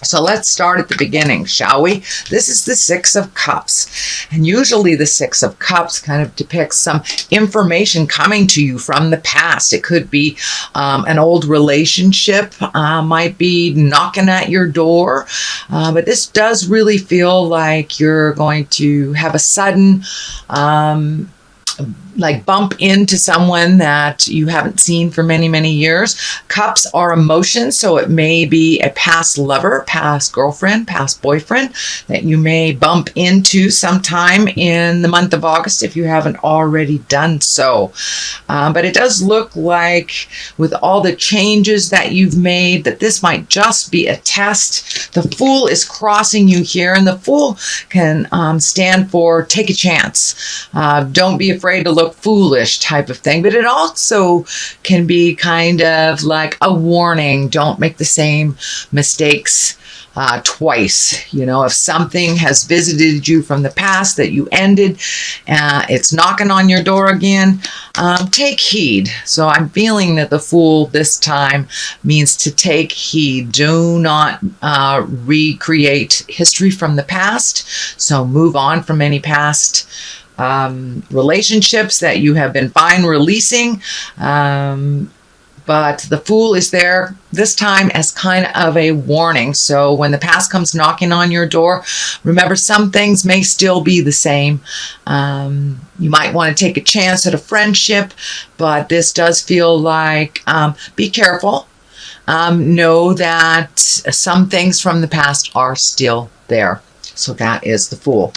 So let's start at the beginning, shall we? This is the Six of Cups. And usually the Six of Cups kind of depicts some information coming to you from the past. It could be an old relationship, might be knocking at your door. But this does really feel like you're going to have a sudden bump into someone that you haven't seen for many, many years. Cups are emotions, so it may be a past lover, past girlfriend, past boyfriend that you may bump into sometime in the month of August if you haven't already done so. But it does look like with all the changes that you've made that this might just be a test. The Fool is crossing you here, and the Fool can stand for take a chance. Don't be afraid to look foolish type of thing, but it also can be kind of like a warning. Don't make the same mistakes twice. You know, if something has visited you from the past that you ended, it's knocking on your door again, take heed. So I'm feeling that the Fool this time means to take heed. Do not recreate history from the past. So move on from any past relationships that you have been fine releasing. But the Fool is there this time as kind of a warning. So when the past comes knocking on your door, remember some things may still be the same. You might want to take a chance at a friendship, but this does feel like be careful. Know that some things from the past are still there. So that is the Fool.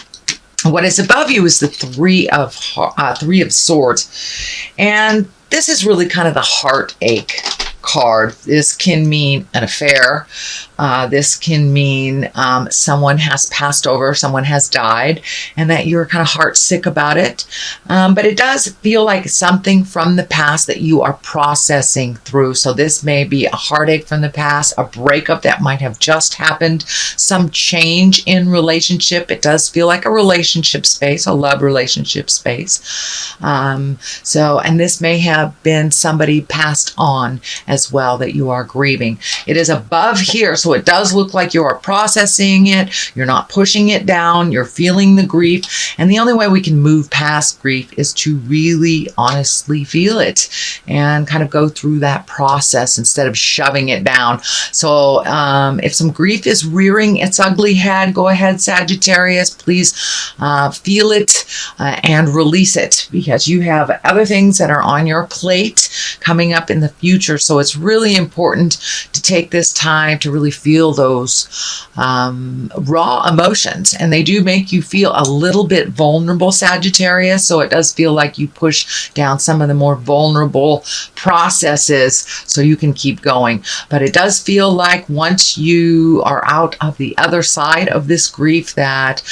What is above you is the Three of Swords. And this is really kind of the heartache card. This can mean an affair. This can mean someone has passed over, someone has died, and that you're kind of heart sick about it. But it does feel like something from the past that you are processing through. So this may be a heartache from the past, a breakup that might have just happened, some change in relationship. It does feel like a relationship space, a love relationship space. And this may have been somebody passed on as well that you are grieving. It is above here, so it does look like you are processing it. You're not pushing it down. You're feeling the grief. And the only way we can move past grief is to really honestly feel it and kind of go through that process instead of shoving it down. So if some grief is rearing its ugly head, go ahead, Sagittarius, please feel it and release it, because you have other things that are on your plate coming up in the future. So it's really important to take this time to really feel those raw emotions, and they do make you feel a little bit vulnerable, Sagittarius. So it does feel like you push down some of the more vulnerable processes so you can keep going. But it does feel like once you are out of the other side of this grief that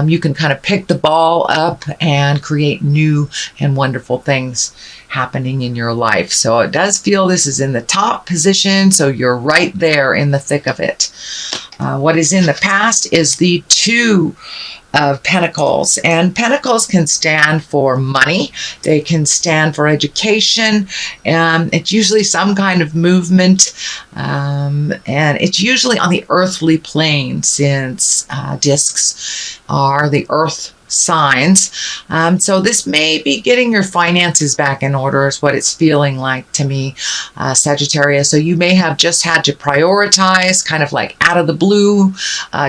you can kind of pick the ball up and create new and wonderful things happening in your life. So it does feel this is in the top position, so you're right there in the thick of it. What is in the past is the Two of Pentacles, and Pentacles can stand for money. They can stand for education, and it's usually some kind of movement, and it's usually on the earthly plane, since discs are the earth signs. So this may be getting your finances back in order is what it's feeling like to me, Sagittarius. So you may have just had to prioritize kind of like out of the blue.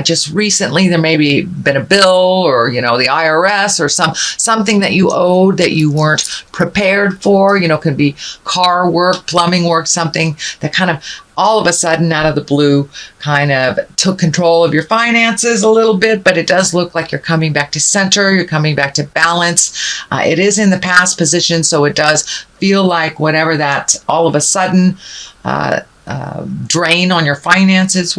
Just recently there may be been a bill, or the IRS, or something that you owed that you weren't prepared for. Could be car work, plumbing work, something that kind of all of a sudden out of the blue kind of took control of your finances a little bit. But it does look like you're coming back to center, you're coming back to balance. It is in the past position, so it does feel like whatever that all of a sudden drain on your finances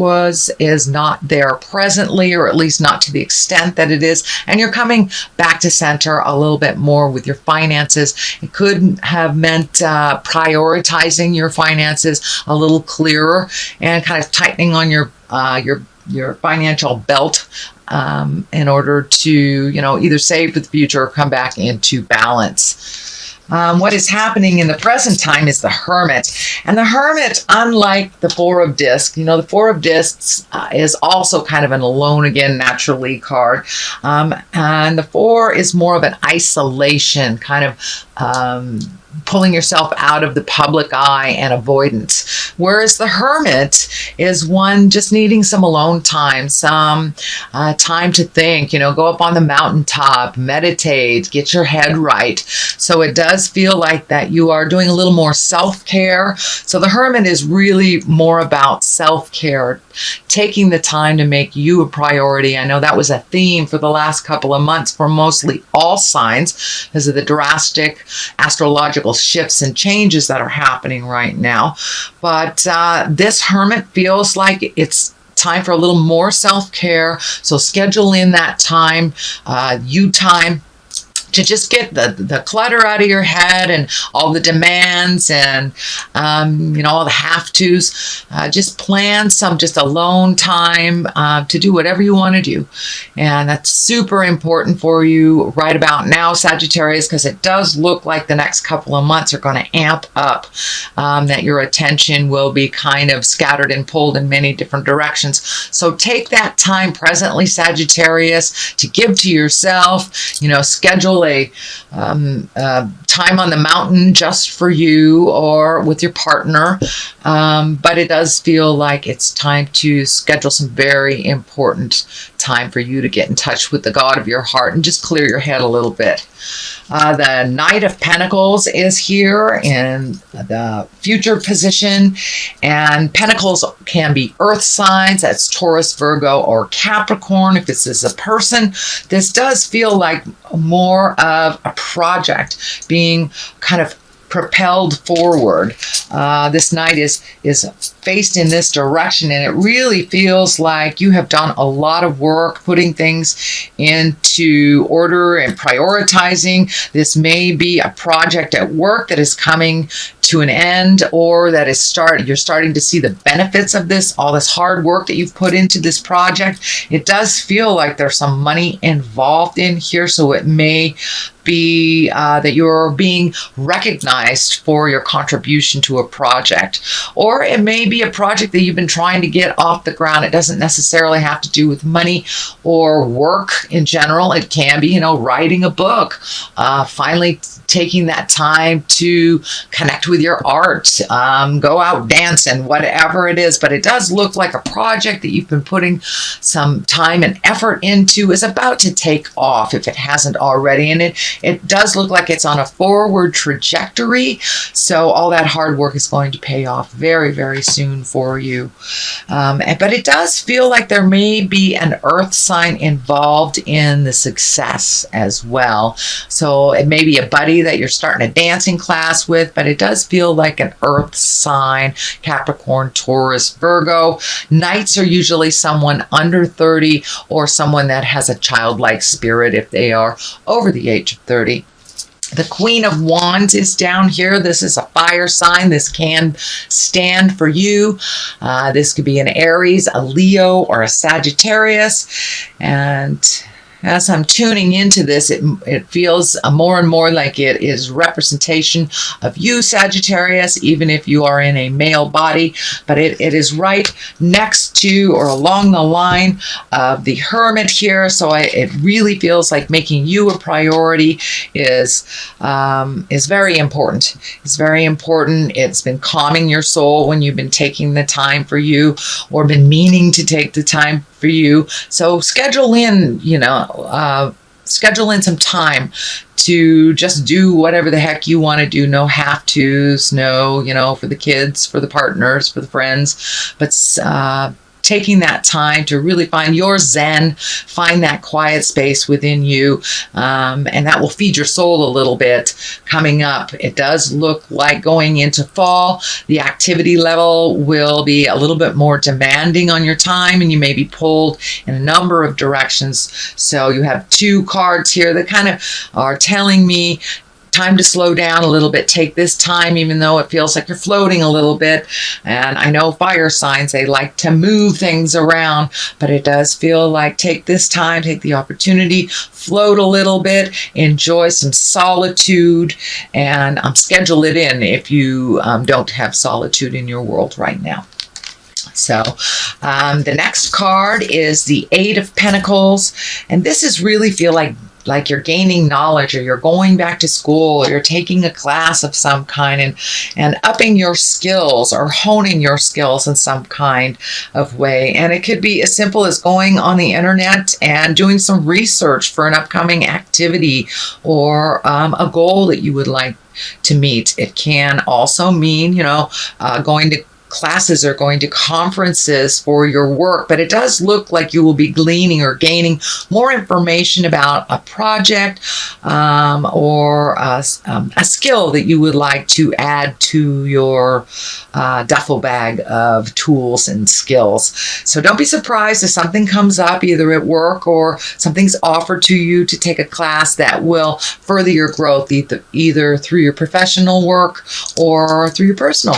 is not there presently, or at least not to the extent that it is, and you're coming back to center a little bit more with your finances. It could have meant prioritizing your finances a little clearer and kind of tightening on your financial belt in order to either save for the future or come back into balance. What is happening in the present time is the Hermit. And the Hermit, unlike the Four of Discs, the Four of Discs is also kind of an alone again, naturally card. And the Four is more of an isolation, kind of pulling yourself out of the public eye and avoidance. Whereas the Hermit is one just needing some alone time, some time to think, go up on the mountaintop, meditate, get your head right. So it does feel like that you are doing a little more self-care. So the Hermit is really more about self-care, taking the time to make you a priority. I know that was a theme for the last couple of months for mostly all signs because of the drastic astrological shifts and changes that are happening right now. But this Hermit feels like it's time for a little more self-care. So schedule in that time, time, to just get the clutter out of your head and all the demands and, all the have-tos. Just plan some just alone time to do whatever you want to do. And that's super important for you right about now, Sagittarius, because it does look like the next couple of months are going to amp up, that your attention will be kind of scattered and pulled in many different directions. So take that time presently, Sagittarius, to give to yourself, schedule a time on the mountain just for you or with your partner. But it does feel like it's time to schedule some very important time for you to get in touch with the God of your heart and just clear your head a little bit. The Knight of Pentacles is here in the future position, and Pentacles can be earth signs. That's Taurus, Virgo, or Capricorn. If this is a person, this does feel like more of a project being kind of propelled forward. This Knight is faced in this direction, and it really feels like you have done a lot of work putting things into order and prioritizing. This may be a project at work that is coming to an end, or that is you're starting to see the benefits of this, all this hard work that you've put into this project. It does feel like there's some money involved in here, so it may be that you're being recognized for your contribution to a project, or it may be a project that you've been trying to get off the ground. It doesn't necessarily have to do with money or work in general. It can be, writing a book, finally taking that time to connect with your art, go out dancing, whatever it is. But it does look like a project that you've been putting some time and effort into is about to take off, if it hasn't already. And it does look like it's on a forward trajectory. So all that hard work is going to pay off very, very soon for you. But it does feel like there may be an earth sign involved in the success as well. So it may be a buddy that you're starting a dancing class with, but it does feel like an earth sign, Capricorn, Taurus, Virgo. Knights are usually someone under 30 or someone that has a childlike spirit if they are over the age of 30. The Queen of Wands is down here. This is a fire sign. This can stand for you. This could be an Aries, a Leo, or a Sagittarius. And as I'm tuning into this, it feels more and more like it is representation of you, Sagittarius, even if you are in a male body. But it is right next to or along the line of the Hermit here. So it really feels like making you a priority is very important. It's very important. It's been calming your soul when you've been taking the time for you or been meaning to take the time for you. So schedule in some time to just do whatever the heck you want to do. No have-tos, no, for the kids, for the partners, for the friends, but taking that time to really find your zen, find that quiet space within you, and that will feed your soul a little bit coming up. It does look like going into fall, the activity level will be a little bit more demanding on your time, and you may be pulled in a number of directions. So you have two cards here that kind of are telling me time to slow down a little bit. Take this time, even though it feels like you're floating a little bit. And I know fire signs, they like to move things around, but it does feel like take this time, take the opportunity, float a little bit, enjoy some solitude, and schedule it in if you don't have solitude in your world right now. So the next card is the Eight of Pentacles, and this is really feel like you're gaining knowledge, or you're going back to school, or you're taking a class of some kind and upping your skills or honing your skills in some kind of way. And it could be as simple as going on the internet and doing some research for an upcoming activity or a goal that you would like to meet. It can also mean, going to classes or going to conferences for your work, but it does look like you will be gleaning or gaining more information about a project or a skill that you would like to add to your duffel bag of tools and skills. So don't be surprised if something comes up either at work or something's offered to you to take a class that will further your growth either through your professional work or through your personal.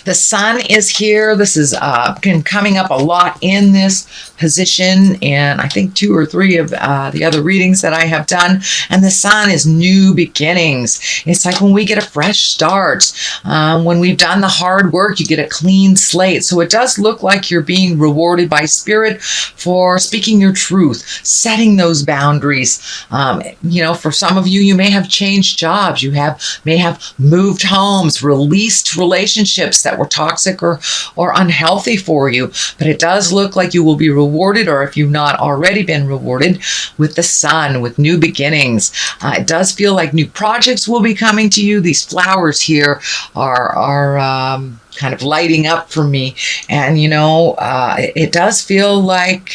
The sun is here. This is been coming up a lot in this position, and I think 2 or 3 of the other readings that I have done. And the sun is new beginnings. It's like when we get a fresh start. When we've done the hard work, you get a clean slate. So it does look like you're being rewarded by Spirit for speaking your truth, setting those boundaries. For some of you, you may have changed jobs. You may have moved homes, released relationships that were toxic or unhealthy for you. But it does look like you will be rewarded, or if you've not already been rewarded, with the sun, with new beginnings. It does feel like new projects will be coming to you. These flowers here are kind of lighting up for me. And, it does feel like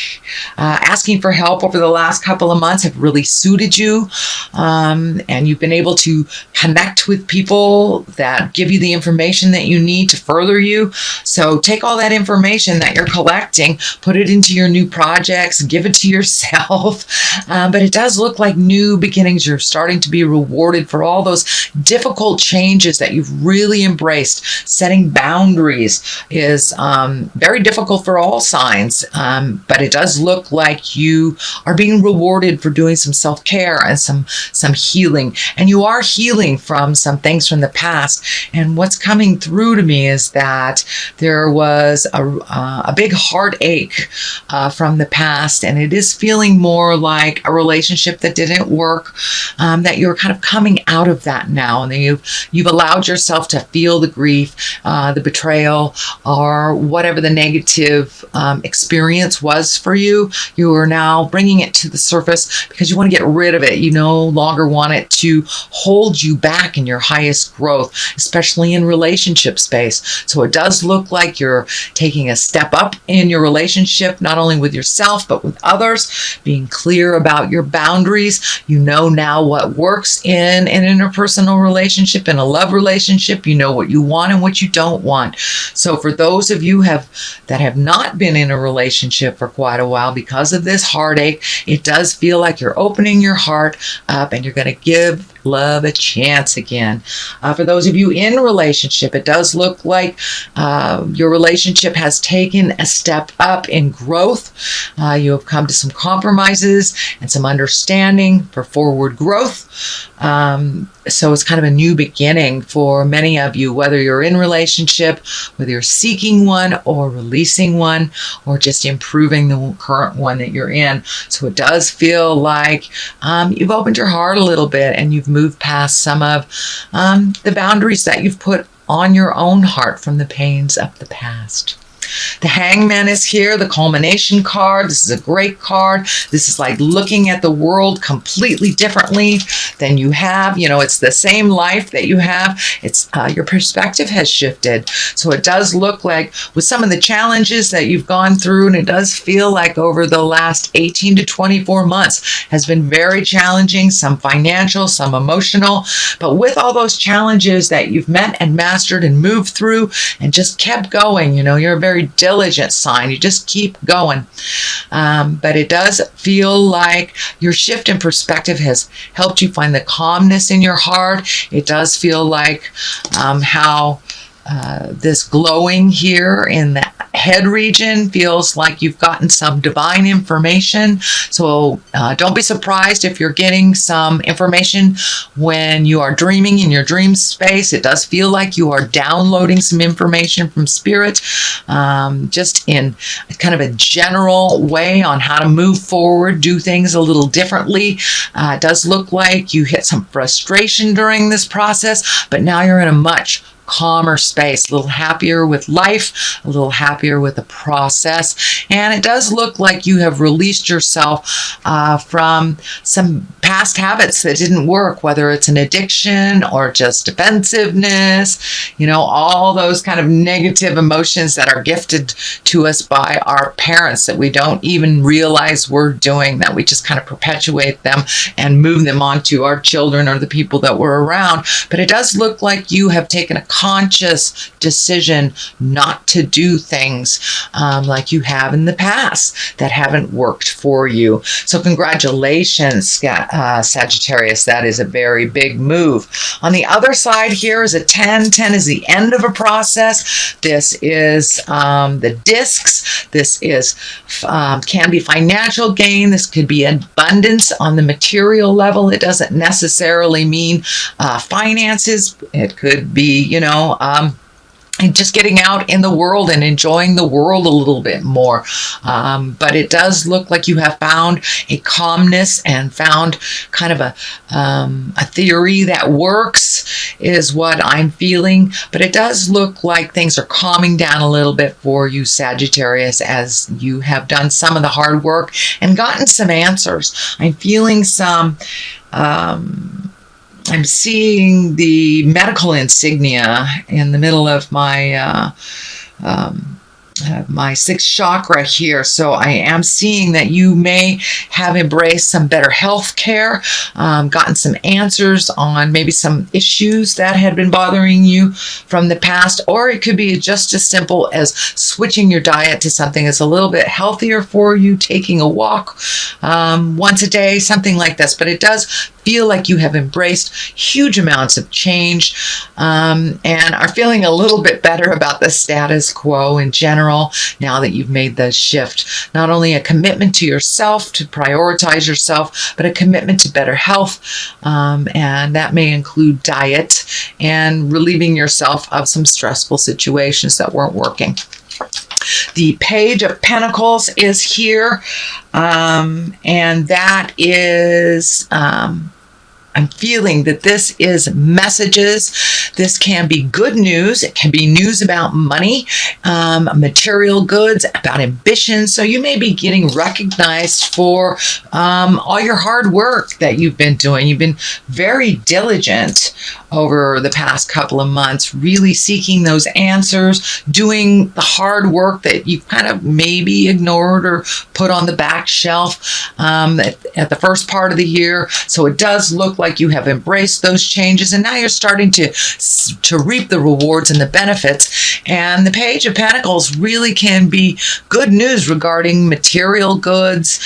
asking for help over the last couple of months have really suited you. And you've been able to connect with people that give you the information that you need to further you. So take all that information that you're collecting, put it into your new projects, give it to yourself. But it does look like new beginnings. You're starting to be rewarded for all those difficult changes that you've really embraced. Setting boundaries is very difficult for all signs, but it does look like you are being rewarded for doing some self-care and some healing. And you are healing from some things from the past. And what's coming through to me is that there was a big heartache from the past, and it is feeling more like a relationship that didn't work, that you're kind of coming out of that now, and you've allowed yourself to feel the grief, the betrayal, or whatever the negative experience was for you. You are now bringing it to the surface because you want to get rid of it. You no longer want it to hold you back in your highest growth, especially in relationship space. So it does look like you're taking a step up in your relationship, not only with yourself, but with others, being clear about your boundaries. You know now what works in an interpersonal relationship, in a love relationship. You know what you want and what you don't want. So for those of you that have not been in a relationship for quite a while because of this heartache, it does feel like you're opening your heart up and you're going to give love a chance again. For those of you in a relationship, it does look like your relationship has taken a step up in growth. You have come to some compromises and some understanding for forward growth. So it's kind of a new beginning for many of you, whether you're in a relationship, whether you're seeking one or releasing one, or just improving the current one that you're in. So it does feel like you've opened your heart a little bit and you've moved past some of the boundaries that you've put on your own heart from the pains of the past. The Hangman is here, the culmination card. This is a great card. This is like looking at the world completely differently than you have. It's the same life that you have. It's your perspective has shifted. So it does look like with some of the challenges that you've gone through, and it does feel like over the last 18 to 24 months has been very challenging, some financial, some emotional. But with all those challenges that you've met and mastered and moved through and just kept going, you're a very very diligent sign. You just keep going. But it does feel like your shift in perspective has helped you find the calmness in your heart. It does feel like how this glowing here in the head region feels like you've gotten some divine information. So don't be surprised if you're getting some information when you are dreaming in your dream space. It does feel like you are downloading some information from spirit, just in kind of a general way on how to move forward, do things a little differently. It does look like you hit some frustration during this process, but now you're in a much calmer space, a little happier with life, a little happier with the process. And it does look like you have released yourself from some past habits that didn't work, whether it's an addiction or just defensiveness, all those kind of negative emotions that are gifted to us by our parents that we don't even realize we're doing, that we just kind of perpetuate them and move them on to our children or the people that we're around. But it does look like you have taken a conscious decision not to do things like you have in the past that haven't worked for you. So congratulations, Sagittarius. That is a very big move. On the other side here is a 10. 10 is the end of a process. This is the discs. This is can be financial gain. This could be abundance on the material level. It doesn't necessarily mean finances. It could be, and just getting out in the world and enjoying the world a little bit more. But it does look like you have found a calmness and found kind of a theory that works is what I'm feeling. But it does look like things are calming down a little bit for you, Sagittarius, as you have done some of the hard work and gotten some answers. I'm feeling some... I'm seeing the medical insignia in the middle of my my sixth chakra here. So I am seeing that you may have embraced some better health care, gotten some answers on maybe some issues that had been bothering you from the past, or it could be just as simple as switching your diet to something that's a little bit healthier for you, taking a walk once a day, something like this. But it does feel like you have embraced huge amounts of change and are feeling a little bit better about the status quo in general now that you've made the shift. Not only a commitment to yourself, to prioritize yourself, but a commitment to better health, and that may include diet and relieving yourself of some stressful situations that weren't working. The Page of Pentacles is here, and that is... I'm feeling that this is messages. This can be good news. It can be news about money, material goods, about ambition. So you may be getting recognized for all your hard work that you've been doing. You've been very diligent over the past couple of months, really seeking those answers, doing the hard work that you've kind of maybe ignored or put on the back shelf at the first part of the year. So it does look like you have embraced those changes, and now you're starting to reap the rewards and the benefits. And the Page of Pentacles really can be good news regarding material goods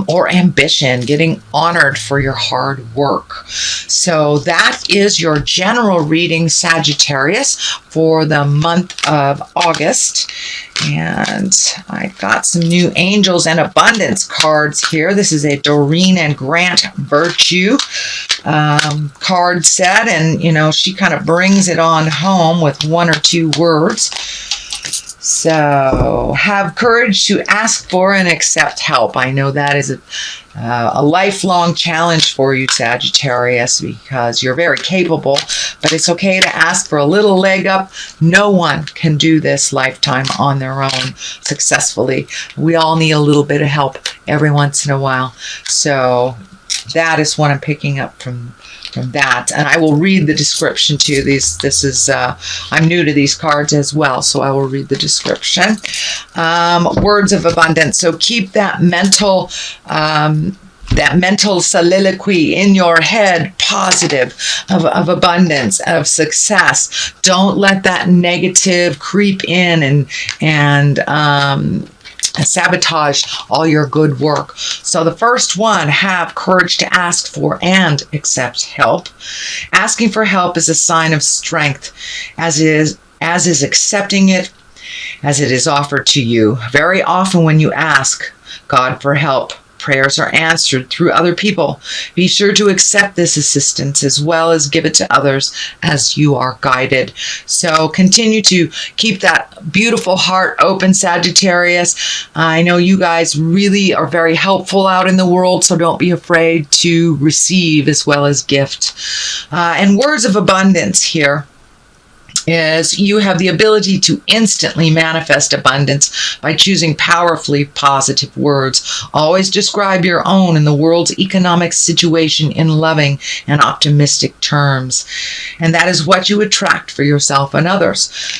or ambition, getting honored for your hard work. So that is your general reading, Sagittarius, for the month of August. And I've got some new Angels and Abundance cards here. This is a Doreen and Grant Virtue card set, and she kind of brings it on home with one or two words. So, have courage to ask for and accept help. I know that is a lifelong challenge for you, Sagittarius, because you're very capable, but it's okay to ask for a little leg up. No one can do this lifetime on their own successfully. We all need a little bit of help every once in a while. So that is what I'm picking up from that, and I will read the description to you. This is I'm new to these cards as well, so I will read the description. Words of abundance. So keep that mental that mental soliloquy in your head, positive, of abundance, of success. Don't let that negative creep in and sabotage all your good work. So the first one, have courage to ask for and accept help. Asking for help is a sign of strength, as is accepting it as it is offered to you. Very often when you ask God for help, prayers are answered through other people. Be sure to accept this assistance as well as give it to others as you are guided. So continue to keep that beautiful heart open, Sagittarius. I know you guys really are very helpful out in the world, so don't be afraid to receive as well as gift. And words of abundance here is you have the ability to instantly manifest abundance by choosing powerfully positive words. Always describe your own and the world's economic situation in loving and optimistic terms. And that is what you attract for yourself and others.